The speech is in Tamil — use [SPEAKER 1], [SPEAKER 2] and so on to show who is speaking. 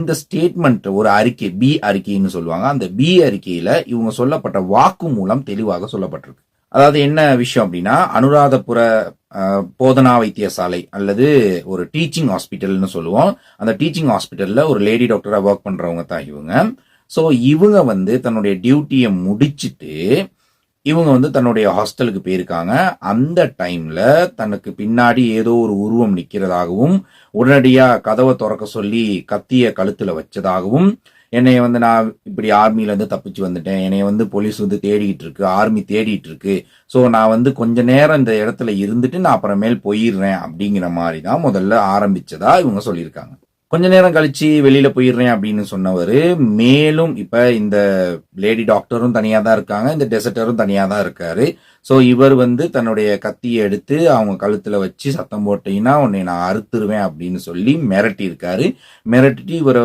[SPEAKER 1] இந்த ஸ்டேட்மெண்ட் ஒரு அறிக்கை, பி அறிக்கைன்னு சொல்லுவாங்க. அந்த பி அறிக்கையில இவங்க சொல்லப்பட்ட வாக்கு மூலம் தெளிவாக சொல்லப்பட்டிருக்கு. அதாவது என்ன விஷயம் அப்படின்னா, அனுராதபுர போதனா வைத்தியசாலை அல்லது ஒரு டீச்சிங் ஹாஸ்பிட்டல்னு சொல்லுவோம். அந்த டீச்சிங் ஹாஸ்பிட்டல்ல ஒரு லேடி டாக்டரா ஒர்க் பண்றவங்க தான் இவங்க. ஸோ இவங்க தன்னுடைய டியூட்டியை முடிச்சிட்டு இவங்க தன்னுடைய ஹாஸ்டலுக்கு போயிருக்காங்க. அந்த டைம்ல தனக்கு பின்னாடி ஏதோ ஒரு உருவம் நிக்கிறதாகவும், உடனடியா கதவை திறக்க சொல்லி கத்திய கழுத்துல வச்சதாகவும், என்னைய நான் இப்படி ஆர்மில இருந்து தப்பிச்சு வந்துட்டேன், என்னைய போலீஸ் தேடிட்டு இருக்கு, ஆர்மி தேடிட்டு இருக்கு, ஸோ நான் கொஞ்ச நேரம் இந்த இடத்துல இருந்துட்டு நான் அப்புறமேல் போயிடுறேன் அப்படிங்கிற மாதிரி தான் முதல்ல ஆரம்பிச்சதா இவங்க சொல்லியிருக்காங்க. கொஞ்ச நேரம் கழிச்சு வெளியில போயிடுறேன் அப்படின்னு சொன்னவர் மேலும் இப்ப இந்த லேடி டாக்டரும் தனியா தான் இருக்காங்க, இந்த டெசர்ட்டரும் தனியா தான் இருக்காரு. ஸோ இவர் தன்னுடைய கத்தியை எடுத்து அவங்க கழுத்துல வச்சு சத்தம் போட்டீங்கன்னா உன்னை நான் அறுத்துருவேன் அப்படின்னு சொல்லி மிரட்டி இருக்காரு. மிரட்டிட்டு இவரை